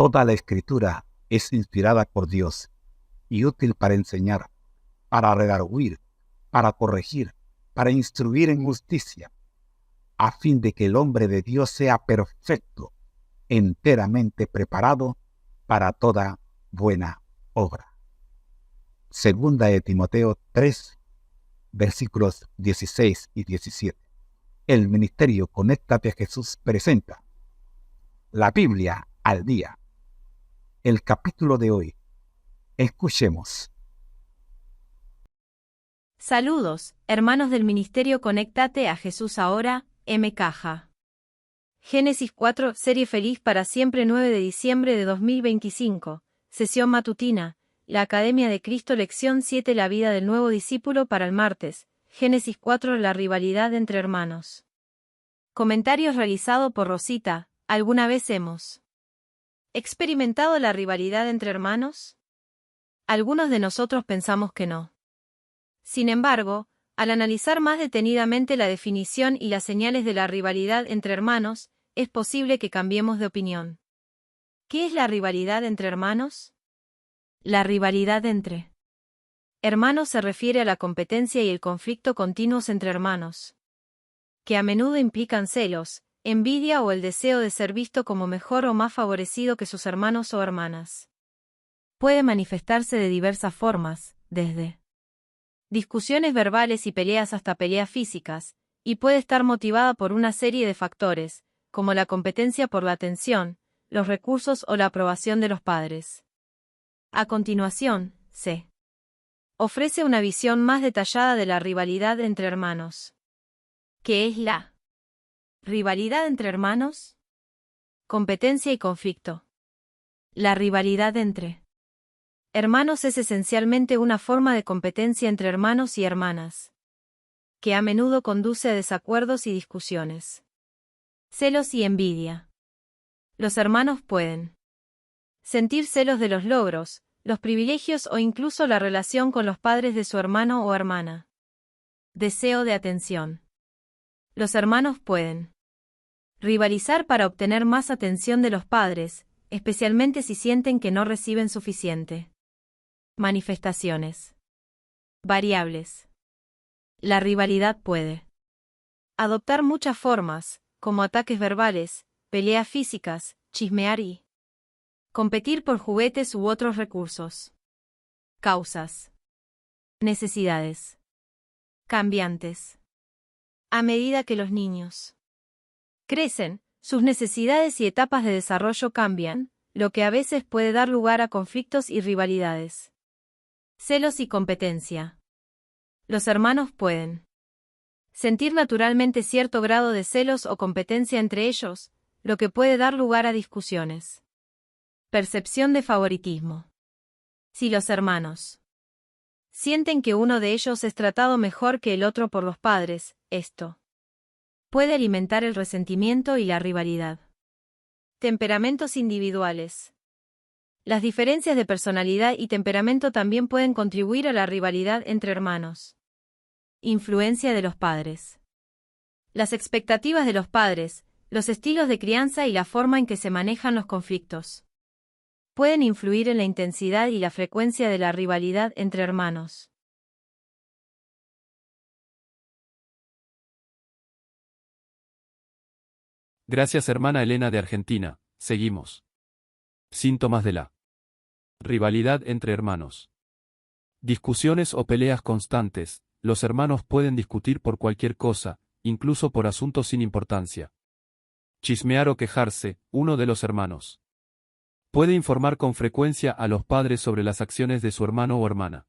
Toda la Escritura es inspirada por Dios y útil para enseñar, para redarguir, para corregir, para instruir en justicia, a fin de que el hombre de Dios sea perfecto, enteramente preparado para toda buena obra. Segunda de Timoteo 3, versículos 16 y 17. El ministerio Conéctate a Jesús presenta la Biblia al día. El capítulo de hoy. Escuchemos. Saludos, hermanos del ministerio Conéctate a Jesús ahora, M. Caja. Génesis 4, serie feliz para siempre 9 de diciembre de 2025, sesión matutina, la Academia de Cristo lección 7 la vida del nuevo discípulo para el martes, Génesis 4 la rivalidad entre hermanos. Comentarios realizado por Rosita, ¿alguna vez hemos experimentado la rivalidad entre hermanos? Algunos de nosotros pensamos que no. Sin embargo, al analizar más detenidamente la definición y las señales de la rivalidad entre hermanos, es posible que cambiemos de opinión. ¿Qué es la rivalidad entre hermanos? La rivalidad entre hermanos se refiere a la competencia y el conflicto continuos entre hermanos, que a menudo implican celos, envidia o el deseo de ser visto como mejor o más favorecido que sus hermanos o hermanas. Puede manifestarse de diversas formas, desde discusiones verbales y peleas hasta peleas físicas, y puede estar motivada por una serie de factores, como la competencia por la atención, los recursos o la aprobación de los padres. A continuación, se ofrece una visión más detallada de la rivalidad entre hermanos. ¿Qué es la rivalidad entre hermanos? Competencia y conflicto. La rivalidad entre hermanos es esencialmente una forma de competencia entre hermanos y hermanas, que a menudo conduce a desacuerdos y discusiones. Celos y envidia. Los hermanos pueden sentir celos de los logros, los privilegios o incluso la relación con los padres de su hermano o hermana. Deseo de atención. Los hermanos pueden rivalizar para obtener más atención de los padres, especialmente si sienten que no reciben suficiente. Manifestaciones variables. La rivalidad puede adoptar muchas formas, como ataques verbales, peleas físicas, chismear y competir por juguetes u otros recursos. Causas. Necesidades cambiantes. A medida que los niños crecen, sus necesidades y etapas de desarrollo cambian, lo que a veces puede dar lugar a conflictos y rivalidades. Celos y competencia. Los hermanos pueden sentir naturalmente cierto grado de celos o competencia entre ellos, lo que puede dar lugar a discusiones. Percepción de favoritismo. Si los hermanos sienten que uno de ellos es tratado mejor que el otro por los padres, esto puede alimentar el resentimiento y la rivalidad. Temperamentos individuales. Las diferencias de personalidad y temperamento también pueden contribuir a la rivalidad entre hermanos. Influencia de los padres. Las expectativas de los padres, los estilos de crianza y la forma en que se manejan los conflictos pueden influir en la intensidad y la frecuencia de la rivalidad entre hermanos. Gracias hermana Elena de Argentina, seguimos. Síntomas de la rivalidad entre hermanos. Discusiones o peleas constantes. Los hermanos pueden discutir por cualquier cosa, incluso por asuntos sin importancia. Chismear o quejarse. Uno de los hermanos puede informar con frecuencia a los padres sobre las acciones de su hermano o hermana.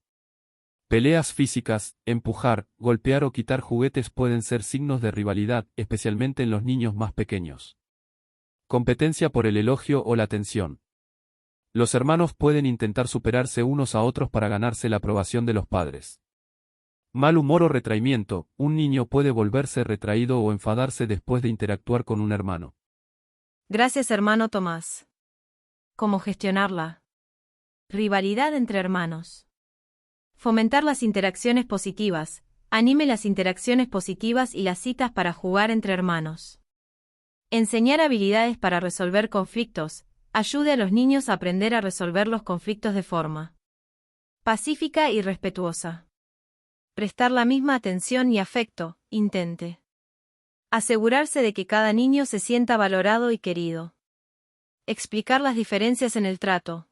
Peleas físicas. Empujar, golpear o quitar juguetes pueden ser signos de rivalidad, especialmente en los niños más pequeños. Competencia por el elogio o la atención. Los hermanos pueden intentar superarse unos a otros para ganarse la aprobación de los padres. Mal humor o retraimiento. Un niño puede volverse retraído o enfadarse después de interactuar con un hermano. Gracias, hermano Tomás. ¿Cómo gestionarla? Rivalidad entre hermanos. Fomentar las interacciones positivas. Anime las interacciones positivas y las citas para jugar entre hermanos. Enseñar habilidades para resolver conflictos. ayude a los niños a aprender a resolver los conflictos de forma pacífica y respetuosa. Prestar la misma atención y afecto, intente. Asegurarse de que cada niño se sienta valorado y querido. Explicar las diferencias en el trato.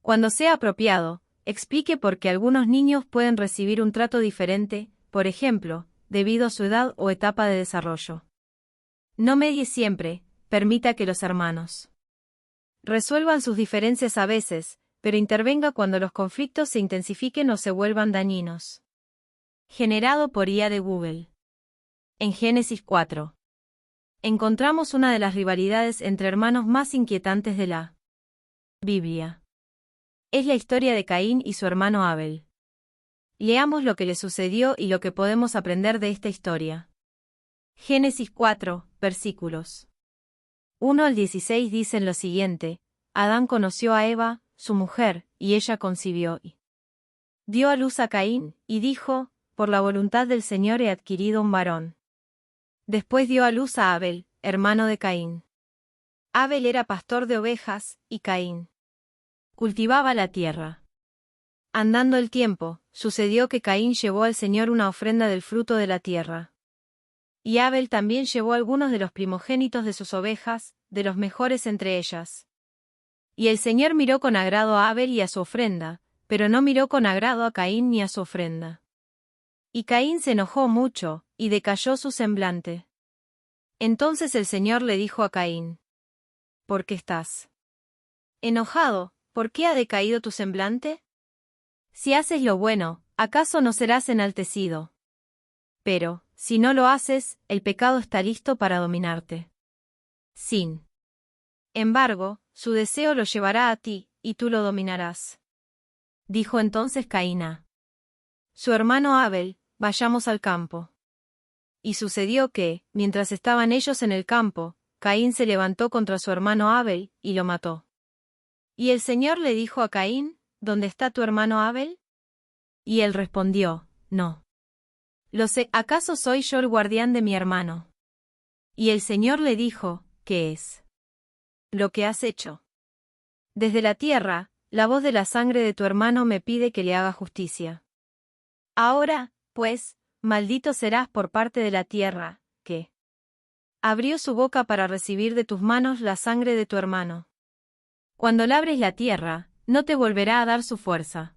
Cuando sea apropiado, explique por qué algunos niños pueden recibir un trato diferente, por ejemplo, debido a su edad o etapa de desarrollo. No medie siempre, permita que los hermanos resuelvan sus diferencias a veces, pero intervenga cuando los conflictos se intensifiquen o se vuelvan dañinos. Generado por IA de Google. En Génesis 4. Encontramos una de las rivalidades entre hermanos más inquietantes de la Biblia. Es la historia de Caín y su hermano Abel. Leamos lo que le sucedió y lo que podemos aprender de esta historia. Génesis 4, versículos 1 al 16 dicen lo siguiente: Adán conoció a Eva, su mujer, y ella concibió y dio a luz a Caín, y dijo, por la voluntad del Señor he adquirido un varón. Después dio a luz a Abel, hermano de Caín. Abel era pastor de ovejas, y Caín cultivaba la tierra. Andando el tiempo, sucedió que Caín llevó al Señor una ofrenda del fruto de la tierra. Y Abel también llevó algunos de los primogénitos de sus ovejas, de los mejores entre ellas. Y el Señor miró con agrado a Abel y a su ofrenda, pero no miró con agrado a Caín ni a su ofrenda. Y Caín se enojó mucho, y decayó su semblante. Entonces el Señor le dijo a Caín: ¿Por qué estás enojado? ¿Por qué ha decaído tu semblante? Si haces lo bueno, ¿acaso no serás enaltecido? Pero, si no lo haces, el pecado está listo para dominarte. Sin embargo, su deseo lo llevará a ti, y tú lo dominarás. Dijo entonces Caín a su hermano Abel: Vayamos al campo. Y sucedió que, mientras estaban ellos en el campo, Caín se levantó contra su hermano Abel, y lo mató. Y el Señor le dijo a Caín: ¿Dónde está tu hermano Abel? Y él respondió: No. Lo sé, ¿acaso soy yo el guardián de mi hermano? Y el Señor le dijo: ¿Qué es lo que has hecho? Desde la tierra, la voz de la sangre de tu hermano me pide que le haga justicia. Ahora, pues, maldito serás por parte de la tierra, que abrió su boca para recibir de tus manos la sangre de tu hermano. Cuando labres la tierra, no te volverá a dar su fuerza.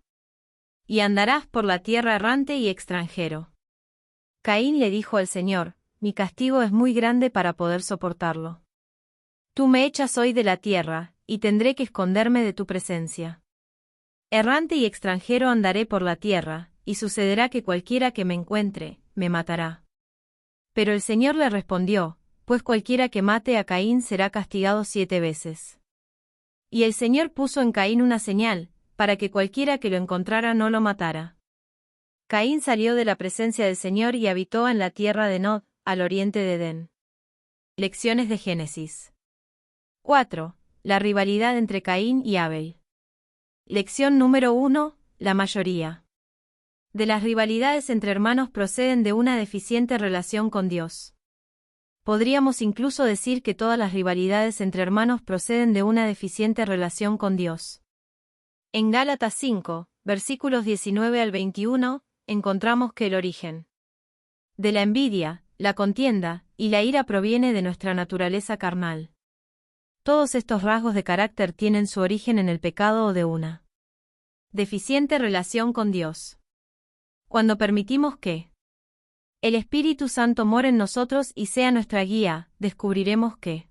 Y andarás por la tierra errante y extranjero. Caín le dijo al Señor: Mi castigo es muy grande para poder soportarlo. Tú me echas hoy de la tierra, y tendré que esconderme de tu presencia. Errante y extranjero andaré por la tierra, y sucederá que cualquiera que me encuentre, me matará. Pero el Señor le respondió: Pues cualquiera que mate a Caín será castigado 7 veces. Y el Señor puso en Caín una señal, para que cualquiera que lo encontrara no lo matara. Caín salió de la presencia del Señor y habitó en la tierra de Nod, al oriente de Edén. Lecciones de Génesis 4. La rivalidad entre Caín y Abel. Lección número 1. La mayoría de las rivalidades entre hermanos proceden de una deficiente relación con Dios. Podríamos incluso decir que todas las rivalidades entre hermanos proceden de una deficiente relación con Dios. En Gálatas 5, versículos 19 al 21, encontramos que el origen de la envidia, la contienda y la ira proviene de nuestra naturaleza carnal. Todos estos rasgos de carácter tienen su origen en el pecado o de una deficiente relación con Dios. Cuando permitimos que el Espíritu Santo more en nosotros y sea nuestra guía, descubriremos que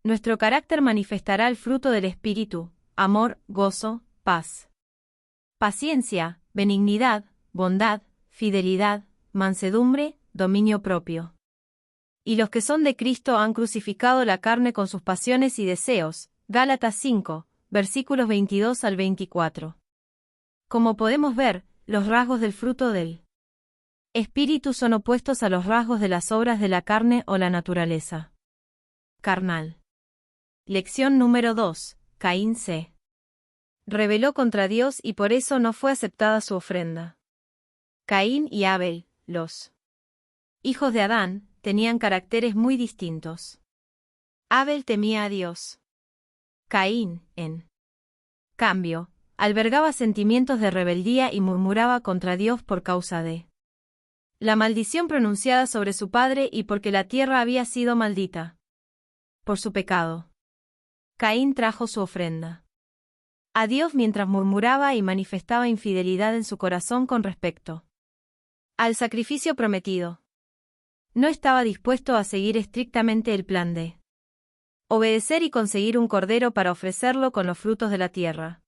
nuestro carácter manifestará el fruto del Espíritu: amor, gozo, paz, paciencia, benignidad, bondad, fidelidad, mansedumbre, dominio propio. Y los que son de Cristo han crucificado la carne con sus pasiones y deseos. Gálatas 5, versículos 22 al 24. Como podemos ver, los rasgos del fruto del Espíritu son opuestos a los rasgos de las obras de la carne o la naturaleza carnal. Lección número 2. Caín se rebeló contra Dios y por eso no fue aceptada su ofrenda. Caín y Abel, los hijos de Adán, tenían caracteres muy distintos. Abel temía a Dios. Caín, en cambio, albergaba sentimientos de rebeldía y murmuraba contra Dios por causa de la maldición pronunciada sobre su padre y porque la tierra había sido maldita por su pecado. Caín trajo su ofrenda a Dios mientras murmuraba y manifestaba infidelidad en su corazón con respecto al sacrificio prometido. No estaba dispuesto a seguir estrictamente el plan de obedecer y conseguir un cordero para ofrecerlo con los frutos de la tierra.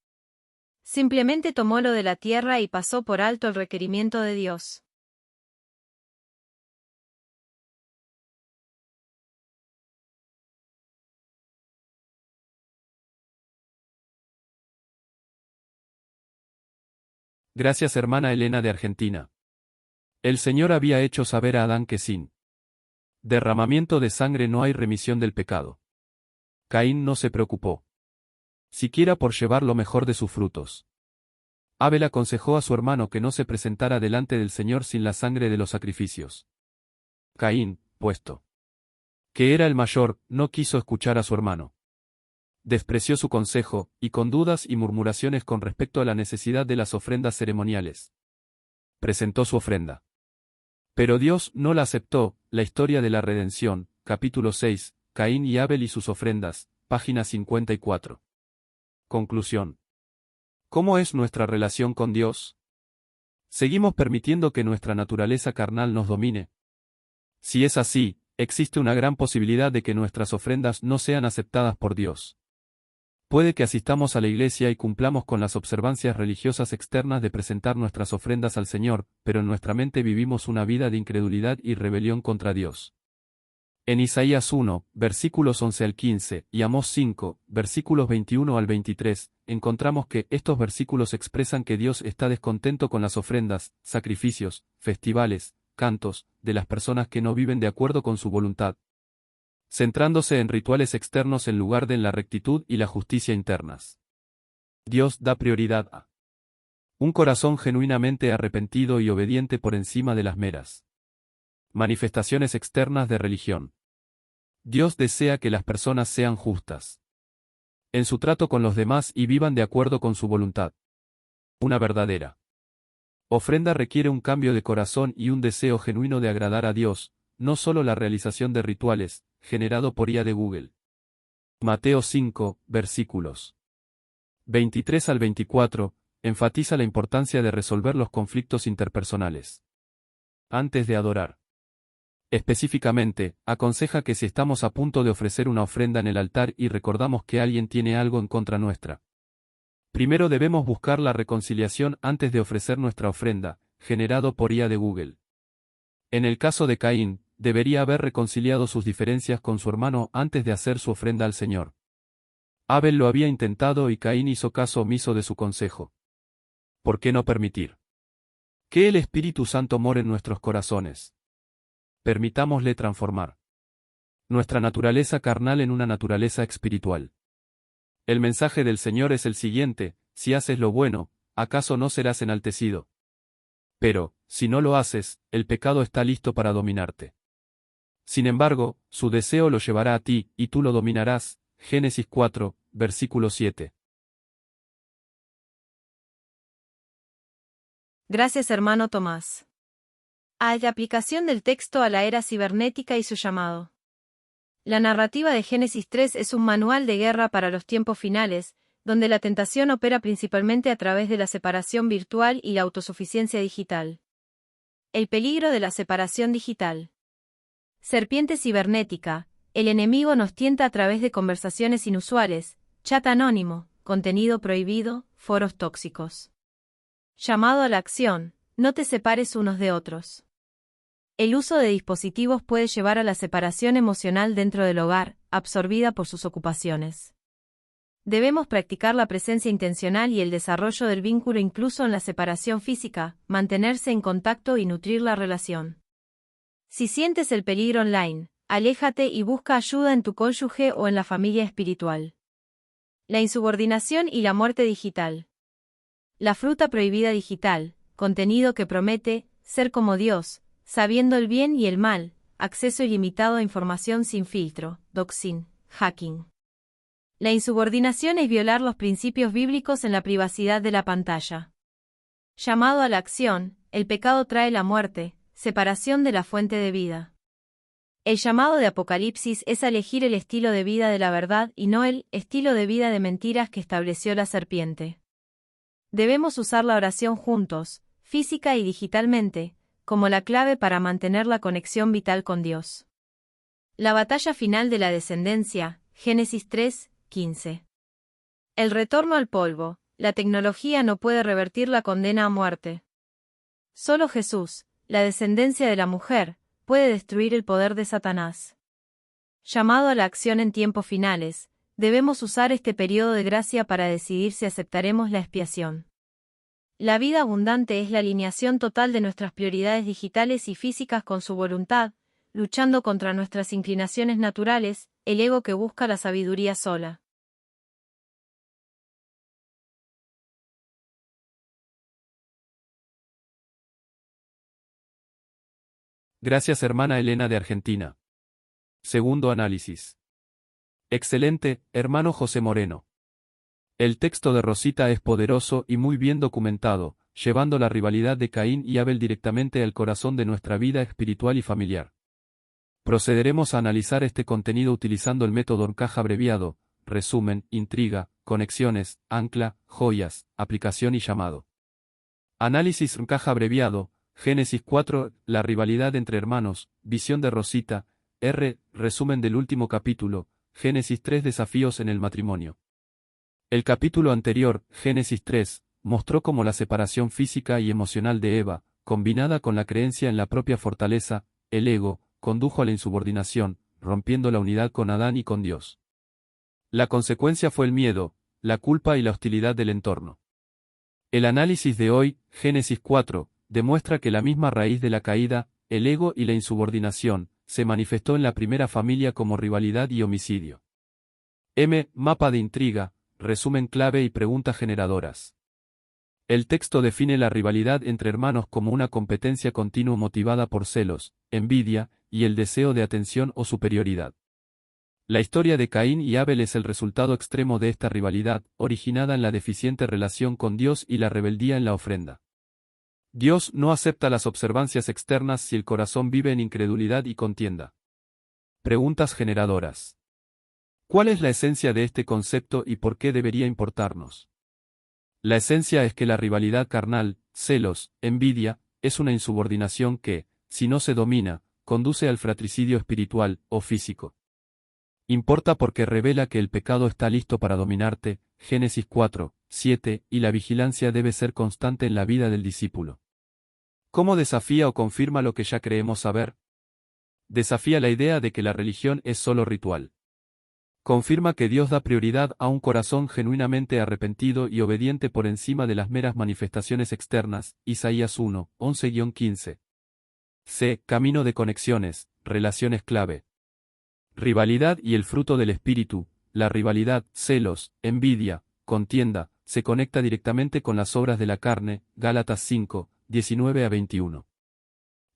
Simplemente tomó lo de la tierra y pasó por alto el requerimiento de Dios. Gracias, hermana Elena de Argentina. El Señor había hecho saber a Adán que sin derramamiento de sangre no hay remisión del pecado. Caín no se preocupó siquiera por llevar lo mejor de sus frutos. Abel aconsejó a su hermano que no se presentara delante del Señor sin la sangre de los sacrificios. Caín, puesto que era el mayor, no quiso escuchar a su hermano. Despreció su consejo, y con dudas y murmuraciones con respecto a la necesidad de las ofrendas ceremoniales, presentó su ofrenda. Pero Dios no la aceptó. La historia de la redención, capítulo 6, Caín y Abel y sus ofrendas, página 54. Conclusión. ¿Cómo es nuestra relación con Dios? ¿Seguimos permitiendo que nuestra naturaleza carnal nos domine? Si es así, existe una gran posibilidad de que nuestras ofrendas no sean aceptadas por Dios. Puede que asistamos a la iglesia y cumplamos con las observancias religiosas externas de presentar nuestras ofrendas al Señor, pero en nuestra mente vivimos una vida de incredulidad y rebelión contra Dios. En Isaías 1, versículos 11 al 15, y Amós 5, versículos 21 al 23, encontramos que estos versículos expresan que Dios está descontento con las ofrendas, sacrificios, festivales, cantos, de las personas que no viven de acuerdo con su voluntad, centrándose en rituales externos en lugar de en la rectitud y la justicia internas. Dios da prioridad a un corazón genuinamente arrepentido y obediente por encima de las meras manifestaciones externas de religión. Dios desea que las personas sean justas en su trato con los demás y vivan de acuerdo con su voluntad. Una verdadera ofrenda requiere un cambio de corazón y un deseo genuino de agradar a Dios, no solo la realización de rituales, generado por IA de Google. Mateo 5, versículos 23 al 24, enfatiza la importancia de resolver los conflictos interpersonales antes de adorar. Específicamente, aconseja que si estamos a punto de ofrecer una ofrenda en el altar y recordamos que alguien tiene algo en contra nuestra, primero debemos buscar la reconciliación antes de ofrecer nuestra ofrenda, generado por IA de Google. En el caso de Caín, debería haber reconciliado sus diferencias con su hermano antes de hacer su ofrenda al Señor. Abel lo había intentado y Caín hizo caso omiso de su consejo. ¿Por qué no permitir que el Espíritu Santo more en nuestros corazones? Permitámosle transformar nuestra naturaleza carnal en una naturaleza espiritual. El mensaje del Señor es el siguiente: si haces lo bueno, ¿acaso no serás enaltecido? Pero, si no lo haces, el pecado está listo para dominarte. Sin embargo, su deseo lo llevará a ti, y tú lo dominarás. Génesis 4, versículo 7. Gracias, hermano Tomás. Hay aplicación del texto a la era cibernética y su llamado. La narrativa de Génesis 3 es un manual de guerra para los tiempos finales, donde la tentación opera principalmente a través de la separación virtual y la autosuficiencia digital. El peligro de la separación digital. Serpiente cibernética. El enemigo nos tienta a través de conversaciones inusuales, chat anónimo, contenido prohibido, foros tóxicos. Llamado a la acción: no te separes unos de otros. El uso de dispositivos puede llevar a la separación emocional dentro del hogar, absorbida por sus ocupaciones. Debemos practicar la presencia intencional y el desarrollo del vínculo incluso en la separación física, mantenerse en contacto y nutrir la relación. Si sientes el peligro online, aléjate y busca ayuda en tu cónyuge o en la familia espiritual. La insubordinación y la muerte digital. La fruta prohibida digital, contenido que promete ser como Dios, sabiendo el bien y el mal, acceso ilimitado a información sin filtro, doxing, hacking. La insubordinación es violar los principios bíblicos en la privacidad de la pantalla. Llamado a la acción, el pecado trae la muerte, separación de la fuente de vida. El llamado de Apocalipsis es a elegir el estilo de vida de la verdad y no el estilo de vida de mentiras que estableció la serpiente. Debemos usar la oración juntos, física y digitalmente, como la clave para mantener la conexión vital con Dios. La batalla final de la descendencia, Génesis 3:15. El retorno al polvo. La tecnología no puede revertir la condena a muerte. Solo Jesús, la descendencia de la mujer, puede destruir el poder de Satanás. Llamado a la acción en tiempos finales, debemos usar este periodo de gracia para decidir si aceptaremos la expiación. La vida abundante es la alineación total de nuestras prioridades digitales y físicas con su voluntad, luchando contra nuestras inclinaciones naturales, el ego que busca la sabiduría sola. Gracias hermana Elena de Argentina. Segundo análisis. Excelente, hermano José Moreno. El texto de Rosita es poderoso y muy bien documentado, llevando la rivalidad de Caín y Abel directamente al corazón de nuestra vida espiritual y familiar. Procederemos a analizar este contenido utilizando el método Orcaja abreviado, resumen, intriga, conexiones, ancla, joyas, aplicación y llamado. Análisis Orcaja abreviado, Génesis 4, la rivalidad entre hermanos, visión de Rosita, resumen del último capítulo, Génesis 3 desafíos en el matrimonio. El capítulo anterior, Génesis 3, mostró cómo la separación física y emocional de Eva, combinada con la creencia en la propia fortaleza, el ego, condujo a la insubordinación, rompiendo la unidad con Adán y con Dios. La consecuencia fue el miedo, la culpa y la hostilidad del entorno. El análisis de hoy, Génesis 4, demuestra que la misma raíz de la caída, el ego y la insubordinación, se manifestó en la primera familia como rivalidad y homicidio. Mapa de intriga, resumen clave y preguntas generadoras. El texto define la rivalidad entre hermanos como una competencia continua motivada por celos, envidia, y el deseo de atención o superioridad. La historia de Caín y Abel es el resultado extremo de esta rivalidad, originada en la deficiente relación con Dios y la rebeldía en la ofrenda. Dios no acepta las observancias externas si el corazón vive en incredulidad y contienda. Preguntas generadoras. ¿Cuál es la esencia de este concepto y por qué debería importarnos? La esencia es que la rivalidad carnal, celos, envidia, es una insubordinación que, si no se domina, conduce al fratricidio espiritual o físico. Importa porque revela que el pecado está listo para dominarte, Génesis 4:7, y la vigilancia debe ser constante en la vida del discípulo. ¿Cómo desafía o confirma lo que ya creemos saber? Desafía la idea de que la religión es solo ritual. Confirma que Dios da prioridad a un corazón genuinamente arrepentido y obediente por encima de las meras manifestaciones externas, Isaías 1:11-15. C. Camino de conexiones, relaciones clave. Rivalidad y el fruto del espíritu. La rivalidad, celos, envidia, contienda, se conecta directamente con las obras de la carne, Gálatas 5:19-21.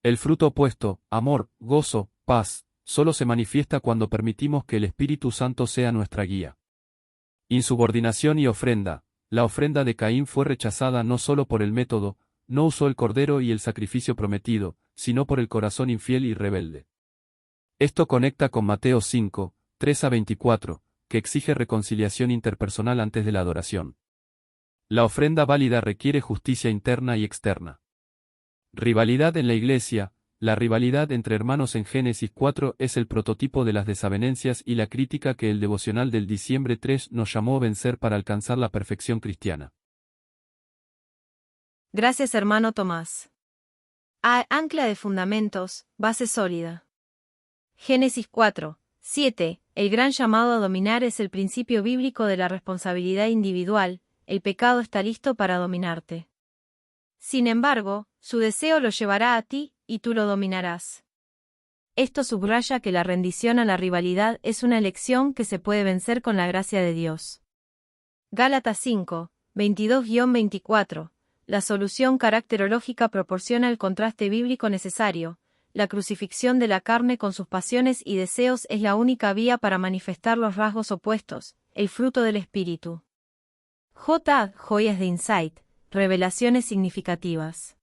El fruto opuesto, amor, gozo, paz, solo se manifiesta cuando permitimos que el Espíritu Santo sea nuestra guía. Insubordinación y ofrenda. La ofrenda de Caín fue rechazada no solo por el método, no usó el cordero y el sacrificio prometido, sino por el corazón infiel y rebelde. Esto conecta con Mateo 5:3-24, que exige reconciliación interpersonal antes de la adoración. La ofrenda válida requiere justicia interna y externa. Rivalidad en la Iglesia. La rivalidad entre hermanos en Génesis 4 es el prototipo de las desavenencias y la crítica que el devocional del diciembre 3 nos llamó a vencer para alcanzar la perfección cristiana. Gracias hermano Tomás. Ancla de fundamentos, base sólida. Génesis 4:7. El gran llamado a dominar es el principio bíblico de la responsabilidad individual, el pecado está listo para dominarte. Sin embargo, su deseo lo llevará a ti, y tú lo dominarás. Esto subraya que la rendición a la rivalidad es una elección que se puede vencer con la gracia de Dios. Gálatas 5:22-24. La solución caracterológica proporciona el contraste bíblico necesario. La crucifixión de la carne con sus pasiones y deseos es la única vía para manifestar los rasgos opuestos, el fruto del Espíritu. J. Joyas de Insight, revelaciones significativas.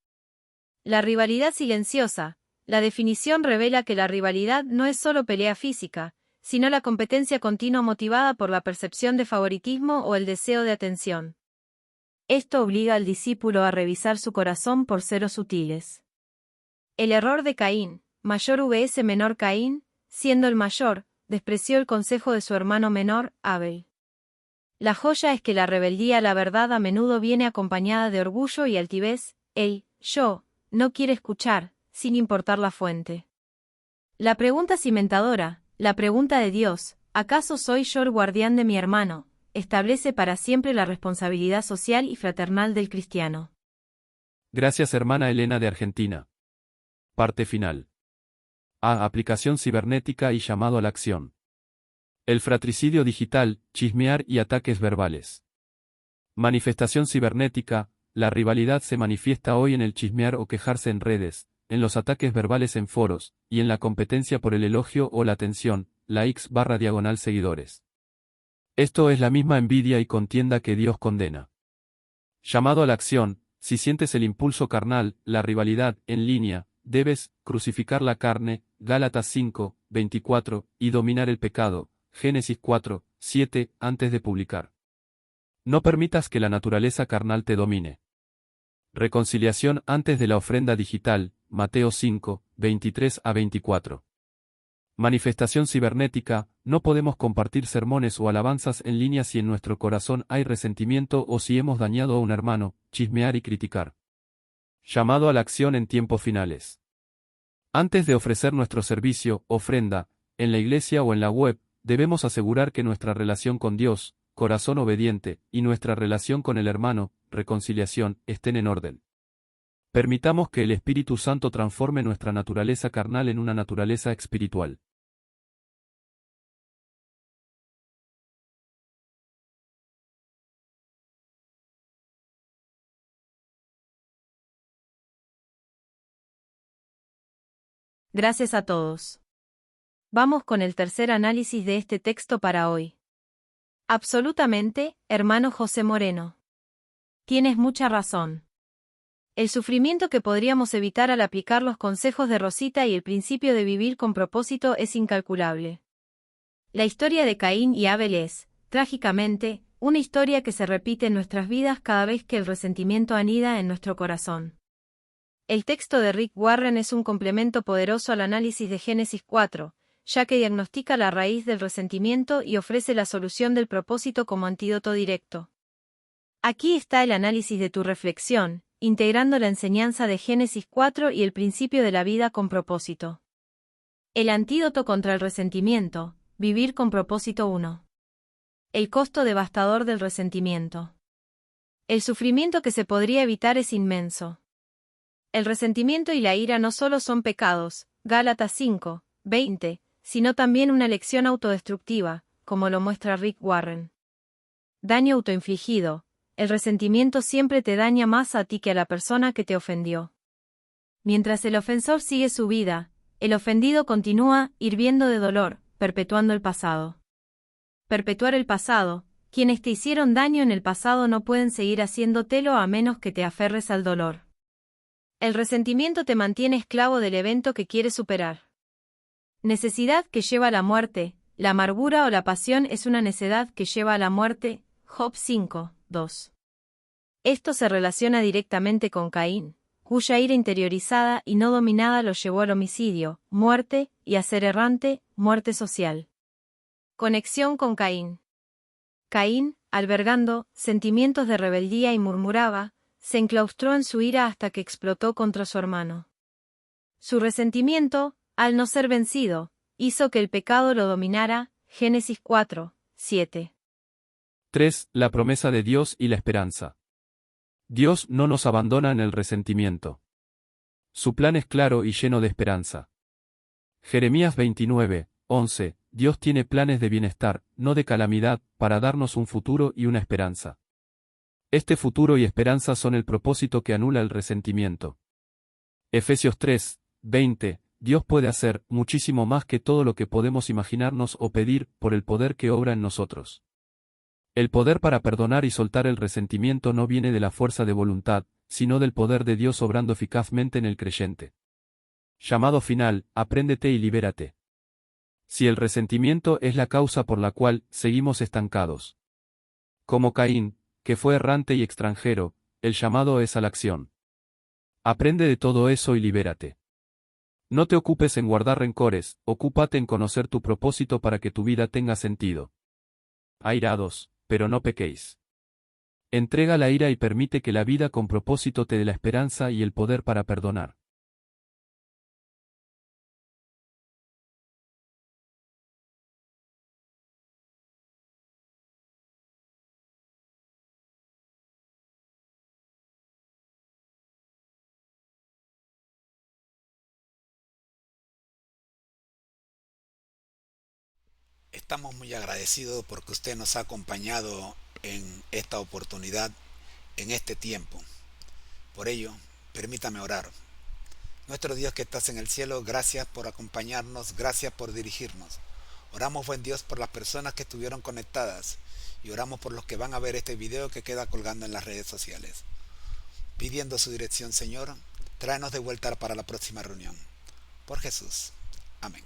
La rivalidad silenciosa. La definición revela que la rivalidad no es solo pelea física, sino la competencia continua motivada por la percepción de favoritismo o el deseo de atención. Esto obliga al discípulo a revisar su corazón por celos sutiles. El error de Caín, mayor vs menor Caín, siendo el mayor, despreció el consejo de su hermano menor, Abel. La joya es que la rebeldía a la verdad a menudo viene acompañada de orgullo y altivez. El yo no quiere escuchar, sin importar la fuente. La pregunta cimentadora, la pregunta de Dios, ¿acaso soy yo el guardián de mi hermano?, establece para siempre la responsabilidad social y fraternal del cristiano. Gracias, hermana Elena de Argentina. Parte final. A. Aplicación cibernética y llamado a la acción. El fratricidio digital, chismear y ataques verbales. Manifestación cibernética. La rivalidad se manifiesta hoy en el chismear o quejarse en redes, en los ataques verbales en foros, y en la competencia por el elogio o la atención, la X/seguidores. Esto es la misma envidia y contienda que Dios condena. Llamado a la acción. Si sientes el impulso carnal, la rivalidad, en línea, debes crucificar la carne, Gálatas 5, 24, y dominar el pecado, Génesis 4, 7, antes de publicar. No permitas que la naturaleza carnal te domine. Reconciliación antes de la ofrenda digital, Mateo 5, 23 a 24. Manifestación cibernética. No podemos compartir sermones o alabanzas en línea si en nuestro corazón hay resentimiento o si hemos dañado a un hermano, chismear y criticar. Llamado a la acción en tiempos finales. Antes de ofrecer nuestro servicio, ofrenda, en la iglesia o en la web, debemos asegurar que nuestra relación con Dios, corazón obediente, y nuestra relación con el hermano, reconciliación, estén en orden. Permitamos que el Espíritu Santo transforme nuestra naturaleza carnal en una naturaleza espiritual. Gracias a todos. Vamos con el tercer análisis de este texto para hoy. Absolutamente, hermano José Moreno. Tienes mucha razón. El sufrimiento que podríamos evitar al aplicar los consejos de Rosita y el principio de vivir con propósito es incalculable. La historia de Caín y Abel es, trágicamente, una historia que se repite en nuestras vidas cada vez que el resentimiento anida en nuestro corazón. El texto de Rick Warren es un complemento poderoso al análisis de Génesis 4, ya que diagnostica la raíz del resentimiento y ofrece la solución del propósito como antídoto directo. Aquí está el análisis de tu reflexión, integrando la enseñanza de Génesis 4 y el principio de la vida con propósito. El antídoto contra el resentimiento, vivir con propósito 1. El costo devastador del resentimiento. El sufrimiento que se podría evitar es inmenso. El resentimiento y la ira no solo son pecados, Gálatas 5, 20, sino también una elección autodestructiva, como lo muestra Rick Warren. Daño autoinfligido. El resentimiento siempre te daña más a ti que a la persona que te ofendió. Mientras el ofensor sigue su vida, el ofendido continúa, hirviendo de dolor, perpetuando el pasado. Perpetuar el pasado. Quienes te hicieron daño en el pasado no pueden seguir haciéndotelo a menos que te aferres al dolor. El resentimiento te mantiene esclavo del evento que quieres superar. Necesidad que lleva a la muerte. La amargura o la pasión es una necedad que lleva a la muerte. Job 5, 2. Esto se relaciona directamente con Caín, cuya ira interiorizada y no dominada lo llevó al homicidio, muerte, y a ser errante, muerte social. Conexión con Caín. Caín, albergando sentimientos de rebeldía y murmuraba, se enclaustró en su ira hasta que explotó contra su hermano. Su resentimiento, al no ser vencido, hizo que el pecado lo dominara. Génesis 4, 7. 3. La promesa de Dios y la esperanza. Dios no nos abandona en el resentimiento. Su plan es claro y lleno de esperanza. Jeremías 29, 11. Dios tiene planes de bienestar, no de calamidad, para darnos un futuro y una esperanza. Este futuro y esperanza son el propósito que anula el resentimiento. Efesios 3, 20. Dios puede hacer muchísimo más que todo lo que podemos imaginarnos o pedir por el poder que obra en nosotros. El poder para perdonar y soltar el resentimiento no viene de la fuerza de voluntad, sino del poder de Dios obrando eficazmente en el creyente. Llamado final, apréndete y libérate. Si el resentimiento es la causa por la cual seguimos estancados. Como Caín, que fue errante y extranjero, el llamado es a la acción. Aprende de todo eso y libérate. No te ocupes en guardar rencores, ocúpate en conocer tu propósito para que tu vida tenga sentido. Airados, pero no pequéis. Entrega la ira y permite que la vida con propósito te dé la esperanza y el poder para perdonar. Estamos muy agradecidos porque usted nos ha acompañado en esta oportunidad, en este tiempo. Por ello, permítame orar. Nuestro Dios que estás en el cielo, gracias por acompañarnos, gracias por dirigirnos. Oramos, buen Dios, por las personas que estuvieron conectadas y oramos por los que van a ver este video que queda colgando en las redes sociales. Pidiendo su dirección, Señor, tráenos de vuelta para la próxima reunión. Por Jesús. Amén.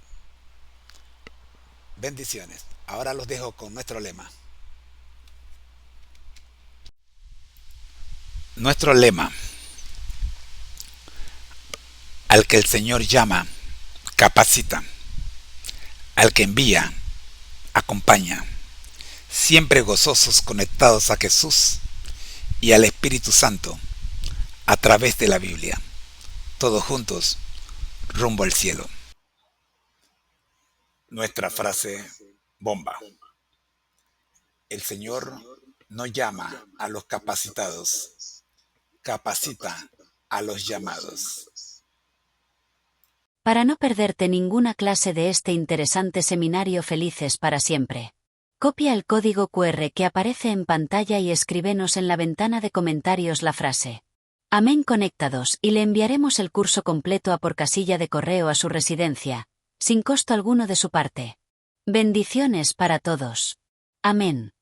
Bendiciones. Ahora los dejo con nuestro lema. Nuestro lema. Al que el Señor llama, capacita. Al que envía, acompaña. Siempre gozosos conectados a Jesús y al Espíritu Santo a través de la Biblia. Todos juntos, rumbo al cielo. Nuestra frase bomba. El Señor no llama a los capacitados, capacita a los llamados. Para no perderte ninguna clase de este interesante seminario Felices para siempre, copia el código QR que aparece en pantalla y escríbenos en la ventana de comentarios la frase Amén conectados y le enviaremos el curso completo por casilla de correo a su residencia, sin costo alguno de su parte. Bendiciones para todos. Amén.